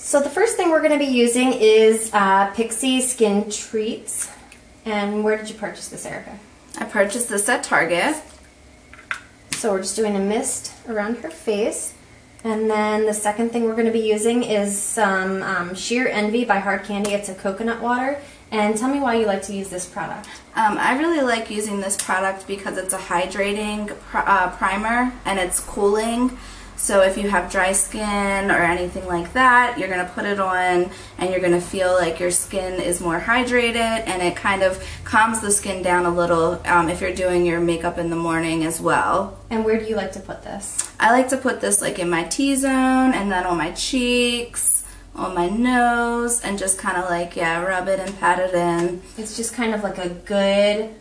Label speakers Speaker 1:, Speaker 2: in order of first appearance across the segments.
Speaker 1: So the first thing we're going to be using is Pixie Skin Treats. And where did you purchase this, Erica?
Speaker 2: I purchased this at Target.
Speaker 1: So we're just doing a mist around her face. And then the second thing we're going to be using is some Sheer Envy by Hard Candy. It's a coconut water. And tell me why you like to use this product.
Speaker 2: I really like using this product because it's a hydrating primer and it's cooling. So if you have dry skin or anything like that, you're going to put it on and you're going to feel like your skin is more hydrated, and it kind of calms the skin down a little if you're doing your makeup in the morning as well.
Speaker 1: And where do you like to put this?
Speaker 2: I like to put this like in my T-zone and then on my cheeks, on my nose, and just kind of like, yeah, rub it and pat it in.
Speaker 1: It's just kind of like a good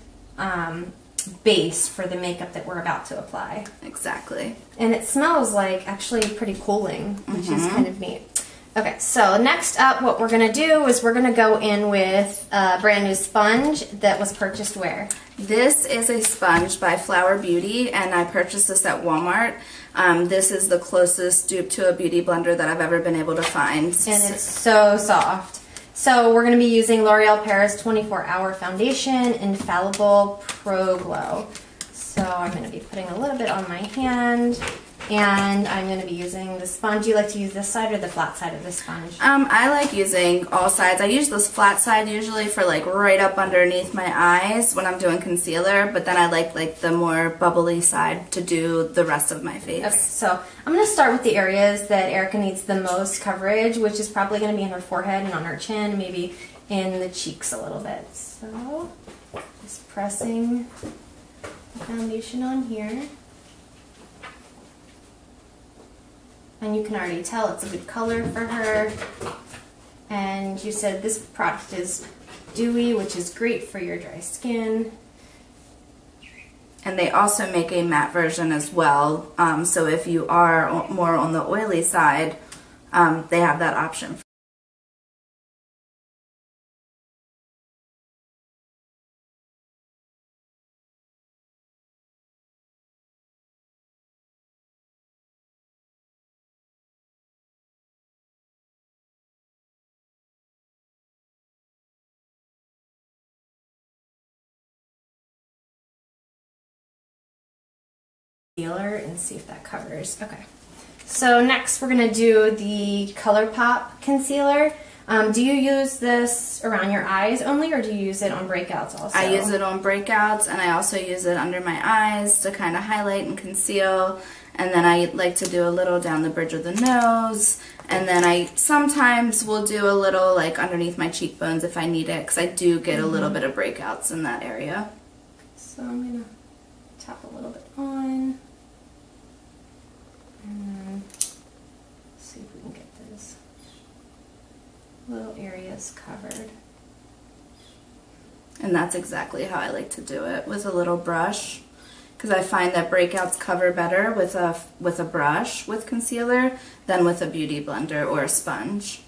Speaker 1: base for the makeup that we're about to apply.
Speaker 2: Exactly.
Speaker 1: And it smells like actually pretty cooling, which is kind of neat. Okay, so next up what we're going to do is we're going to go in with a brand new sponge that was purchased where?
Speaker 2: This is a sponge by Flower Beauty, and I purchased this at Walmart. This is the closest dupe to a beauty blender that I've ever been able to find.
Speaker 1: And it's so soft. So we're going to be using L'Oreal Paris 24-Hour Foundation Infallible Pro Glow. So I'm going to be putting a little bit on my hand, and I'm going to be using the sponge. Do you like to use this side or the flat side of the sponge?
Speaker 2: I like using all sides. I use this flat side usually for like right up underneath my eyes when I'm doing concealer, but then I like the more bubbly side to do the rest of my face.
Speaker 1: Okay, so I'm going to start with the areas that Erica needs the most coverage, which is probably going to be in her forehead and on her chin, maybe in the cheeks a little bit. So just pressing the foundation on here. And you can already tell it's a good color for her. And you said this product is dewy, which is great for your dry skin.
Speaker 2: And they also make a matte version as well. So if you are more on the oily side, they have that option.
Speaker 1: And see if that covers. Okay. So next we're going to do the Colourpop concealer. Do you use this around your eyes only, or do you use it on breakouts also?
Speaker 2: I use it on breakouts, and I also use it under my eyes to kind of highlight and conceal. And then I like to do a little down the bridge of the nose. And then I sometimes will do a little like underneath my cheekbones if I need it, because I do get a little bit of breakouts in that area.
Speaker 1: So I'm going to tap a little bit on. And then see if we can get those little areas covered.
Speaker 2: And that's exactly how I like to do it, with a little brush, because I find that breakouts cover better with a brush with concealer than with a beauty blender or a sponge.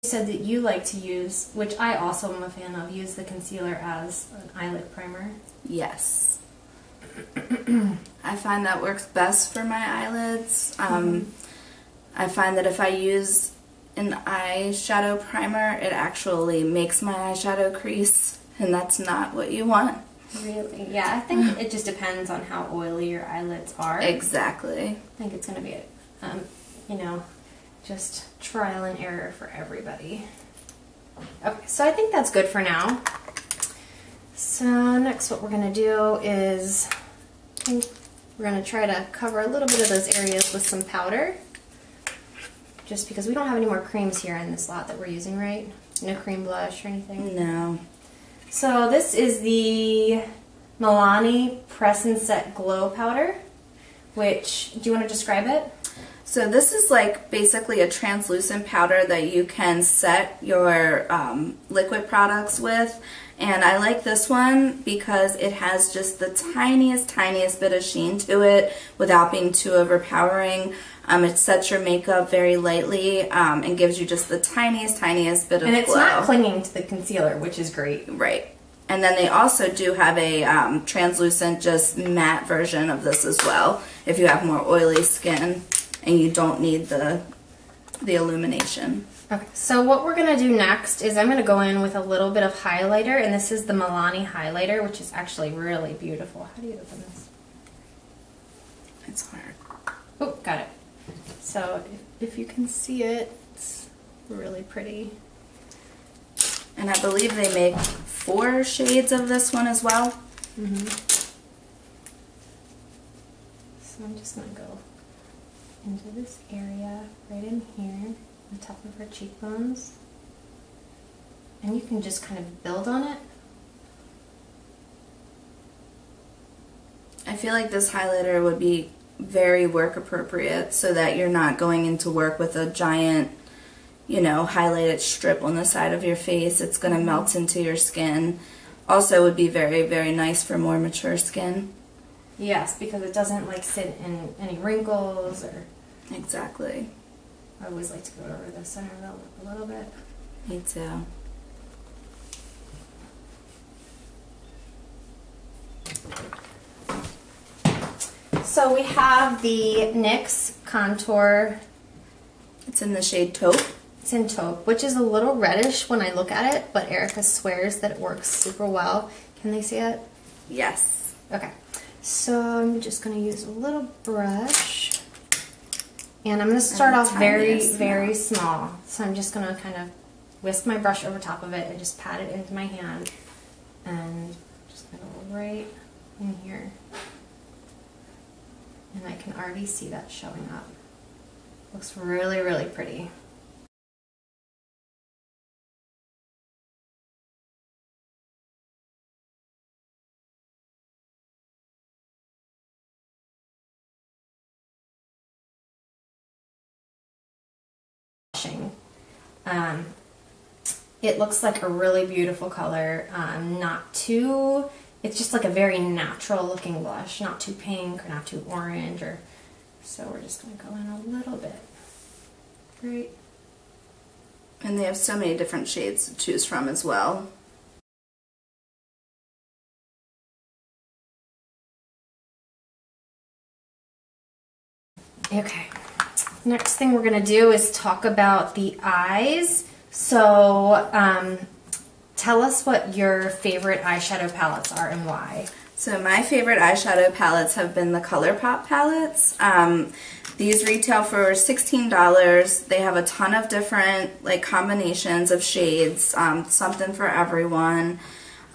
Speaker 1: You said that you like to use, which I also am a fan of, use the concealer as an eyelid primer.
Speaker 2: Yes. I find that works best for my eyelids. I find that if I use an eyeshadow primer, it actually makes my eyeshadow crease, and that's not what you want.
Speaker 1: Really? Yeah, I think it just depends on how oily your eyelids are.
Speaker 2: Exactly.
Speaker 1: I think it's going to be, you know, just trial and error for everybody. Okay, so I think that's good for now. So next what we're going to do is, I think we're going to try to cover a little bit of those areas with some powder. Just because we don't have any more creams here in this lot that we're using, right? No cream blush or anything?
Speaker 2: No.
Speaker 1: So this is the Milani Press and Set Glow Powder, which, do you want to describe it?
Speaker 2: So this is like basically a translucent powder that you can set your liquid products with. And I like this one because it has just the tiniest bit of sheen to it without being too overpowering. It sets your makeup very lightly and gives you just the tiniest bit of glow.
Speaker 1: And it's not clinging to the concealer, which is great.
Speaker 2: Right. And then they also do have a translucent, just matte version of this as well, if you have more oily skin and you don't need the illumination.
Speaker 1: Okay, so what we're going to do next is I'm going to go in with a little bit of highlighter, and this is the Milani highlighter, which is actually really beautiful. How do you open this?
Speaker 2: It's hard.
Speaker 1: Oh, got it. So if you can see it, it's really pretty.
Speaker 2: And I believe they make 4 shades of this one as well.
Speaker 1: So I'm just going to go into this area right in here, the top of her cheekbones. And you can just kind of build on it.
Speaker 2: I feel like this highlighter would be very work appropriate so that you're not going into work with a giant, you know, highlighted strip on the side of your face. It's going to melt into your skin. Also would be very nice for more mature skin.
Speaker 1: Yes, because it doesn't like sit in any wrinkles or...
Speaker 2: Exactly.
Speaker 1: I always like to go over the center of the lip a little bit.
Speaker 2: Me too.
Speaker 1: So we have the NYX contour.
Speaker 2: It's in the shade Taupe.
Speaker 1: It's in Taupe, which is a little reddish when I look at it, but Erica swears that it works super well. Can they see it?
Speaker 2: Yes.
Speaker 1: Okay. So I'm just going to use a little brush. And I'm going to start off very small. So I'm just going to kind of whisk my brush over top of it and just pat it into my hand. And just kind of right in here. And I can already see that showing up. Looks really pretty. It looks like a really beautiful color, not too, it's just like a very natural looking blush, not too pink or not too orange, or so we're just going to go in a little bit. Great.
Speaker 2: And they have so many different shades to choose from as well.
Speaker 1: Okay. Next thing we're going to do is talk about the eyes. So, tell us what your favorite eyeshadow palettes are and why.
Speaker 2: So my favorite eyeshadow palettes have been the Colourpop palettes. These retail for $16. They have a ton of different like combinations of shades, something for everyone.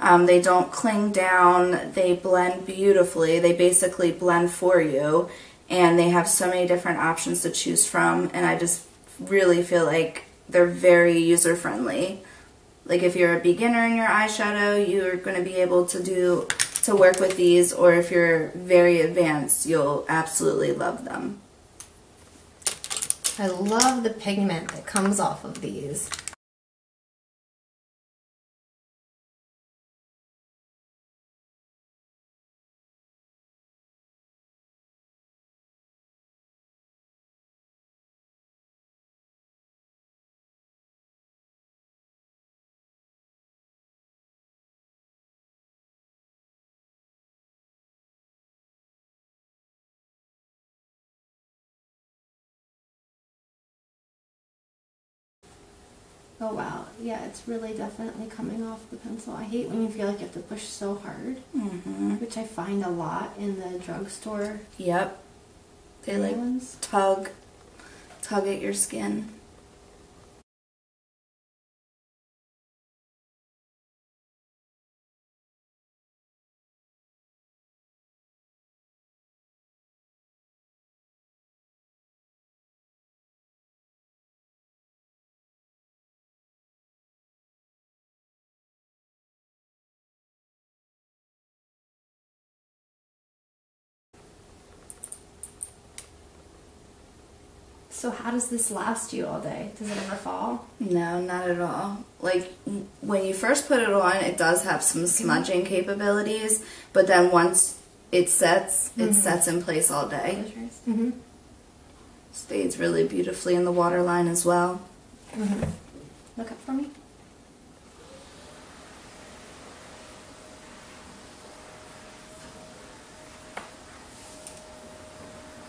Speaker 2: They don't cling down. They blend beautifully. They basically blend for you. And they have so many different options to choose from, and I just really feel like they're very user-friendly. Like if you're a beginner in your eyeshadow, you're going to be able to work with these, or if you're very advanced, you'll absolutely love them.
Speaker 1: I love the pigment that comes off of these. Oh wow, yeah, it's really definitely coming off the pencil. I hate when you feel like you have to push so hard, which I find a lot in the drugstore.
Speaker 2: Yep. They like tug at your skin.
Speaker 1: So how does this last you all day? Does it ever fall?
Speaker 2: No, not at all. Like, when you first put it on, it does have some smudging capabilities, but then once it sets in place all day.
Speaker 1: Mm-hmm.
Speaker 2: Stays really beautifully in the waterline as well.
Speaker 1: Mm-hmm. Look up for me.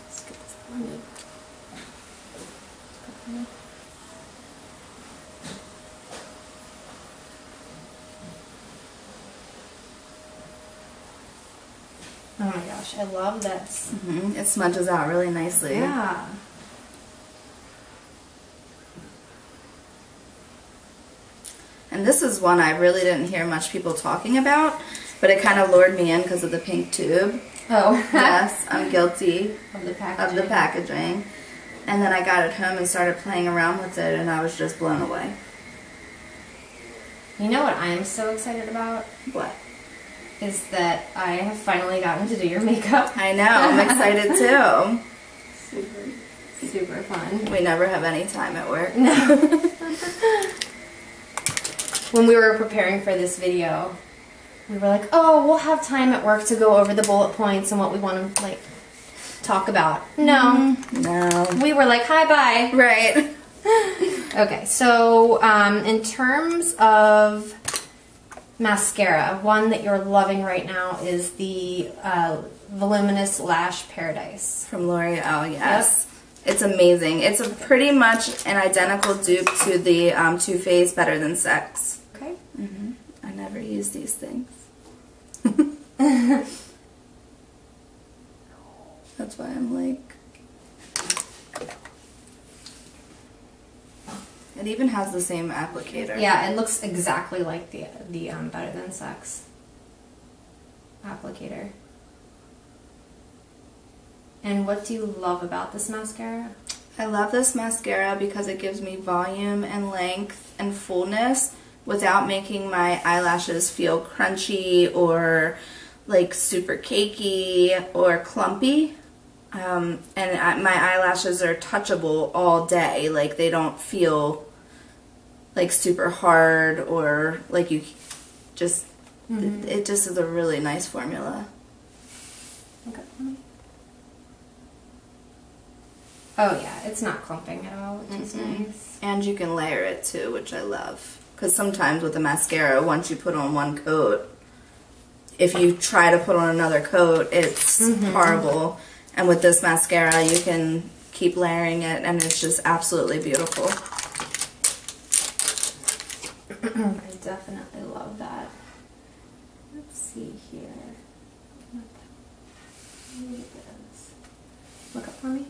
Speaker 1: Let's get this blended. Oh my gosh, I love this.
Speaker 2: Mm-hmm. It smudges out really nicely.
Speaker 1: Yeah.
Speaker 2: And this is one I really didn't hear much people talking about, but it kind of lured me in because of the pink tube.
Speaker 1: Oh.
Speaker 2: Yes, I'm guilty
Speaker 1: Of the packaging.
Speaker 2: of the packaging. And then I got it home and started playing around with it, and I was just blown away.
Speaker 1: You know what I'm so excited about?
Speaker 2: What?
Speaker 1: Is that I have finally gotten to do your makeup.
Speaker 2: I know, I'm excited too.
Speaker 1: Super fun.
Speaker 2: We never have any time at work.
Speaker 1: No. When we were preparing for this video, we were like, oh, we'll have time at work to go over the bullet points and what we want to, like, talk about. No.
Speaker 2: No.
Speaker 1: We were like, hi, bye.
Speaker 2: Right.
Speaker 1: Okay, so in terms of mascara, one that you're loving right now is the Voluminous Lash Paradise.
Speaker 2: From L'Oreal, yes. It's amazing. It's pretty much an identical dupe to the Too Faced Better Than Sex.
Speaker 1: Okay.
Speaker 2: Mm-hmm. I never use these things. That's why I'm like... It even has the same applicator.
Speaker 1: Yeah, it looks exactly like the Better Than Sex applicator. And what do you love about this mascara?
Speaker 2: I love this mascara because it gives me volume and length and fullness without making my eyelashes feel crunchy or like super cakey or clumpy. My eyelashes are touchable all day. Like, they don't feel like super hard or like you just, it just is a really nice formula.
Speaker 1: Okay. Oh yeah, it's not clumping at all, which is nice.
Speaker 2: And you can layer it too, which I love. Because sometimes with the mascara, once you put on one coat, if you try to put on another coat, it's horrible. And with this mascara, you can keep layering it, and it's just absolutely beautiful.
Speaker 1: I definitely love that. Let's see here. Look at this. Look up for me.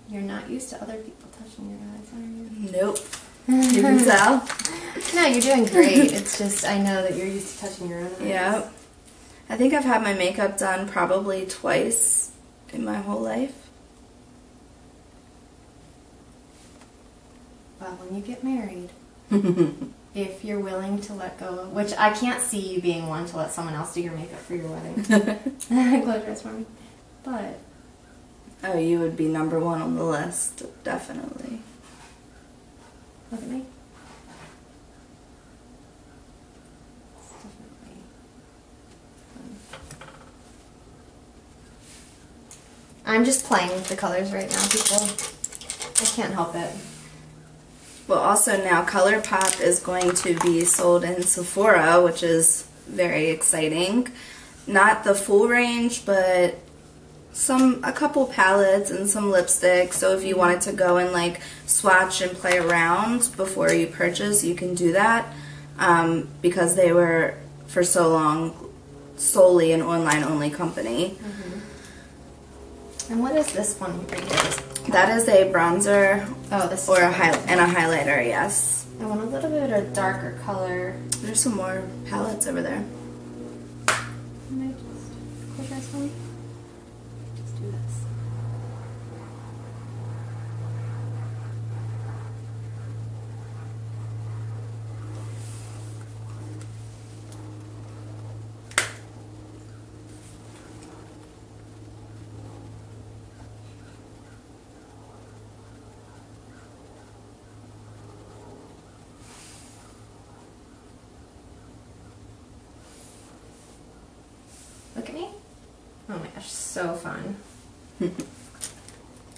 Speaker 1: You're not used to other people touching your eyes, are you?
Speaker 2: Nope. You can tell.
Speaker 1: No, you're doing great. It's just, I know that you're used to touching your own eyes.
Speaker 2: Yeah. I think I've had my makeup done probably twice in my whole life.
Speaker 1: Well, when you get married, if you're willing to let go, which I can't see you being one to let someone else do your makeup for your wedding. Close your eyes for me. But...
Speaker 2: Oh, you would be #1 on the list, definitely.
Speaker 1: Look at me. It's definitely fun. I'm just playing with the colors right now, people. I can't help it.
Speaker 2: Well, also now Colourpop is going to be sold in Sephora, which is very exciting. Not the full range, but a couple palettes and some lipsticks. So if you wanted to go and like swatch and play around before you purchase, you can do that, because they were for so long solely an online only company.
Speaker 1: And what is this one right here?
Speaker 2: That is a bronzer.
Speaker 1: Oh, this
Speaker 2: or
Speaker 1: is
Speaker 2: and a highlighter. Yes.
Speaker 1: I want a little bit of a darker color.
Speaker 2: There's some more palettes over there.
Speaker 1: And I just close your eyes for me? Let's do this. Look at me. Oh my gosh, so fun.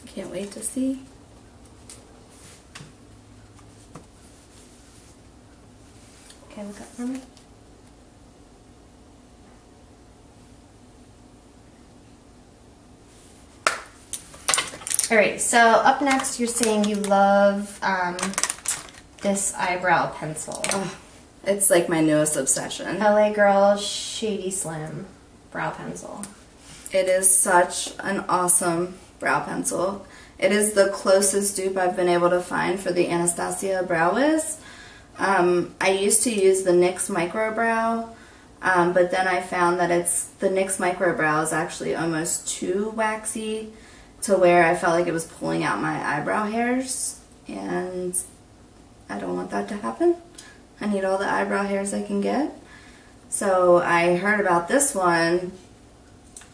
Speaker 2: Can't wait to see.
Speaker 1: Okay, look up for me. Alright, so up next you're saying you love this eyebrow pencil.
Speaker 2: Oh, it's like my newest obsession.
Speaker 1: LA Girl Shady Slim brow pencil.
Speaker 2: It is such an awesome brow pencil. It is the closest dupe I've been able to find for the Anastasia Brow Wiz. I used to use the NYX Micro Brow, but then I found that the NYX Micro Brow is actually almost too waxy to where I felt like it was pulling out my eyebrow hairs, and I don't want that to happen. I need all the eyebrow hairs I can get. So I heard about this one,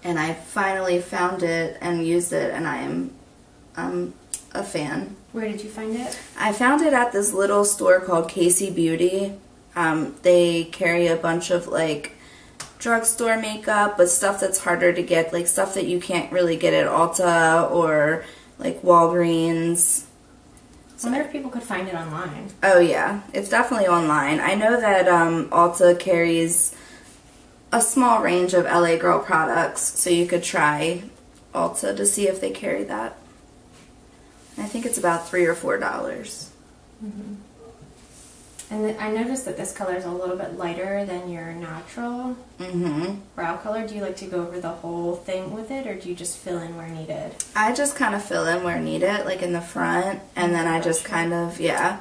Speaker 2: and I finally found it and used it, and I'm a fan.
Speaker 1: Where did you find it?
Speaker 2: I found it at this little store called Casey Beauty. They carry a bunch of like drugstore makeup, but stuff that's harder to get, like stuff that you can't really get at Ulta or like Walgreens.
Speaker 1: I wonder if people could find it online.
Speaker 2: Oh yeah, it's definitely online. I know that Ulta carries a small range of LA Girl products, so you could try Ulta to see if they carry that. I think it's about $3 or $4.
Speaker 1: Mm-hmm. And I noticed that this color is a little bit lighter than your natural brow color. Do you like to go over the whole thing with it, or do you just fill in where needed?
Speaker 2: I just kind of fill in where needed, like in the front, and then I just kind of, yeah.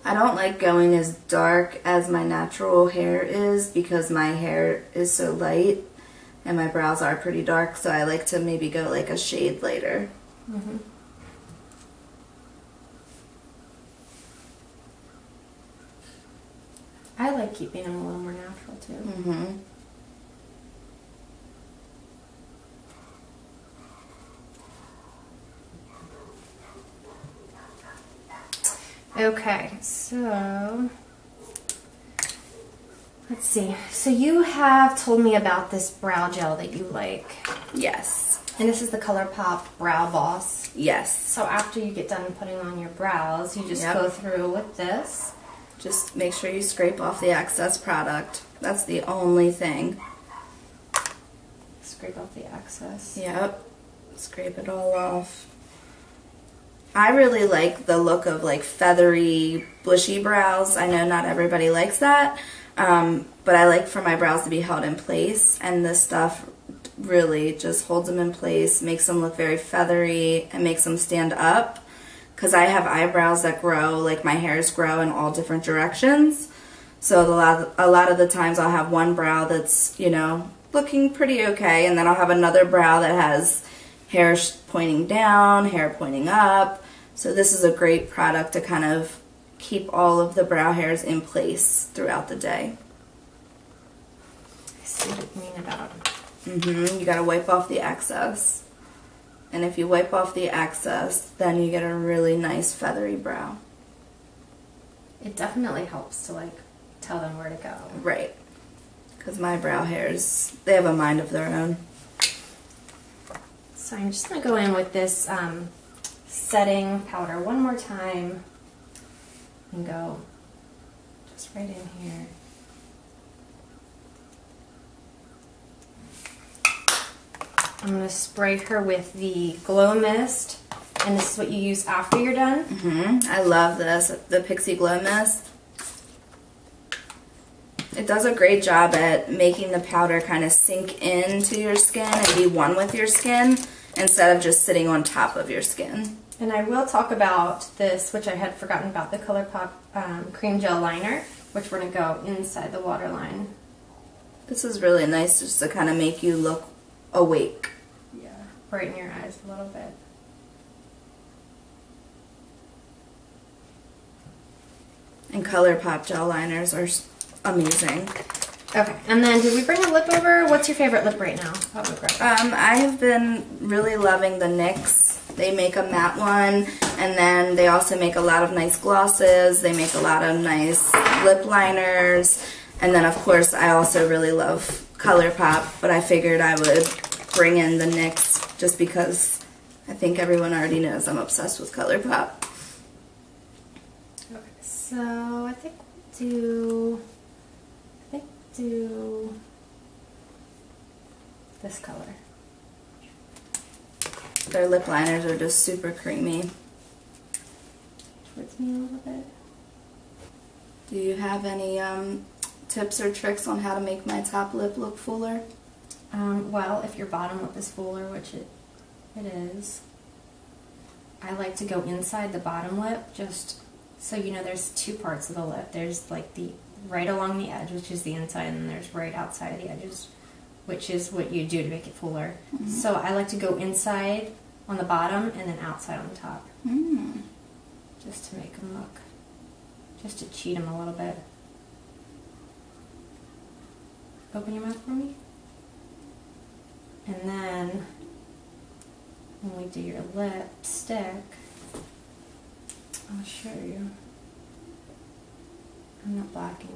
Speaker 2: I don't like going as dark as my natural hair is because my hair is so light and my brows are pretty dark, so I like to maybe go like a shade lighter.
Speaker 1: Mm-hmm. I like keeping them a little more natural too.
Speaker 2: Mm-hmm.
Speaker 1: Okay, so let's see. So you have told me about this brow gel that you like.
Speaker 2: Yes.
Speaker 1: And this is the Colourpop Brow Boss.
Speaker 2: Yes.
Speaker 1: So after you get done putting on your brows, you just go through with this.
Speaker 2: Just make sure you scrape off the excess product. That's the only thing.
Speaker 1: Scrape off the excess.
Speaker 2: Yep. Scrape it all off. I really like the look of like feathery, bushy brows. I know not everybody likes that, but I like for my brows to be held in place, and this stuff really just holds them in place, makes them look very feathery, and makes them stand up. Because I have eyebrows that grow, like my hairs grow in all different directions. So a lot of the times I'll have one brow that's, you know, looking pretty okay, and then I'll have another brow that has hair pointing down, hair pointing up. So this is a great product to kind of keep all of the brow hairs in place throughout the day.
Speaker 1: I see what you mean about
Speaker 2: You gotta wipe off the excess. And if you wipe off the excess, then you get a really nice feathery brow.
Speaker 1: it. Definitely helps to like tell them where to go.
Speaker 2: Right. Because my brow hairs, they have a mind of their own.
Speaker 1: So I'm just going to go in with this setting powder one more time and go just right in here. I'm going to spray her with the Glow Mist, and this is what you use after you're done.
Speaker 2: I love this, the Pixie Glow Mist. It does a great job at making the powder kind of sink into your skin and be one with your skin instead of just sitting on top of your skin.
Speaker 1: And I will talk about this, which I had forgotten about, the Colourpop Cream Gel Liner, which we're going to go inside the waterline.
Speaker 2: This is really nice just to kind of make you look awake.
Speaker 1: Yeah, brighten your eyes a little bit.
Speaker 2: And Colourpop gel liners are amazing.
Speaker 1: Okay, and then did we bring a lip over? What's your favorite lip right now?
Speaker 2: I have been really loving the NYX. They make a matte one, and then they also make a lot of nice glosses. They make a lot of nice lip liners, and then of course I also really love Colourpop, but I figured I would bring in the NYX just because I think everyone already knows I'm obsessed with Colourpop.
Speaker 1: Okay, so I think we'll do this color.
Speaker 2: Their lip liners are just super creamy.
Speaker 1: Towards me a little bit.
Speaker 2: Do you have any tips or tricks on how to make my top lip look fuller?
Speaker 1: Well, if your bottom lip is fuller, which it is, I like to go inside the bottom lip, just so you know there's two parts of the lip. There's like the right along the edge, which is the inside, and then there's right outside of the edges, which is what you do to make it fuller. Mm-hmm. So I like to go inside on the bottom and then outside on the top.
Speaker 2: Mm.
Speaker 1: Just to make them look, just to cheat them a little bit. Open your mouth for me. And then when we do your lipstick, I'll show you. I'm not blocking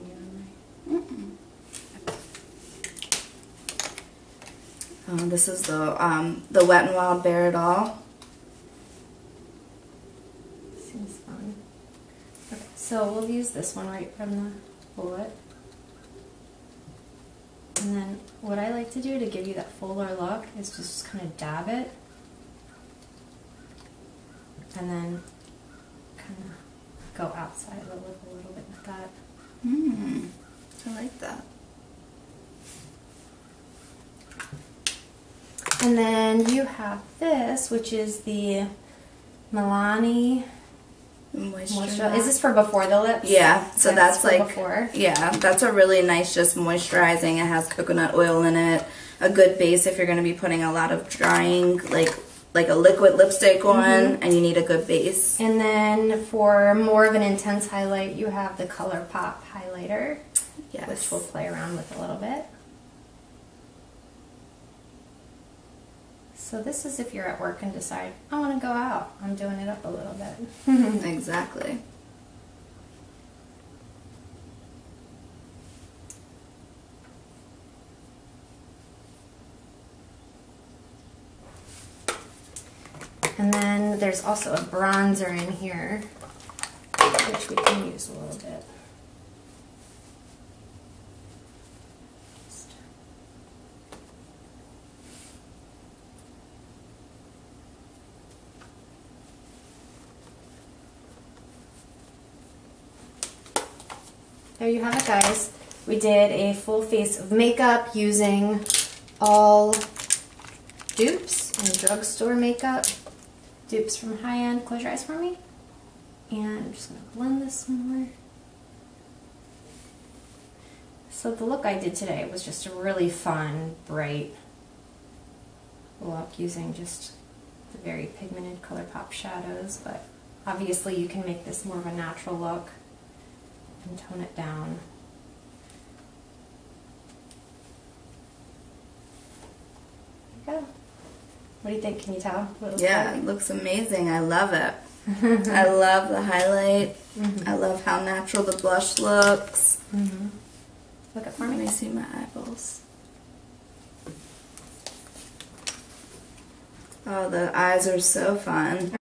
Speaker 1: you, am I?
Speaker 2: This is the Wet n Wild Bare It All.
Speaker 1: Seems fun. Okay, so we'll use this one right from the bullet. And then what I like to do to give you that fuller look is just kind of dab it. And then kind of go outside the lip a little bit with that.
Speaker 2: I like that.
Speaker 1: And then you have this, which is the Milani Moisture. Is this for before the lips?
Speaker 2: Yeah, so that's like
Speaker 1: before.
Speaker 2: Yeah, that's a really nice, just moisturizing. It has coconut oil in it. A good base if you're going to be putting a lot of drying, like a liquid lipstick on, and you need a good base.
Speaker 1: And then for more of an intense highlight, you have the Colourpop highlighter,
Speaker 2: yes,
Speaker 1: which we'll play around with a little bit. So this is if you're at work and decide, I want to go out. I'm doing it up a little bit.
Speaker 2: Exactly.
Speaker 1: And then there's also a bronzer in here, which we can use a little bit. There you have it, guys. We did a full face of makeup using all Dupes and drugstore makeup. Dupes from High End. Close your eyes for me. And I'm just going to blend this more. So the look I did today was just a really fun, bright look using just the very pigmented Colourpop shadows, but obviously you can make this more of a natural look and tone it down. There you go. What do you think? Can you tell what it looks like?
Speaker 2: It looks amazing. I love it. I love the highlight. I love how natural the blush looks.
Speaker 1: Look up for me.
Speaker 2: Let me see my eyeballs. Oh, the eyes are so fun.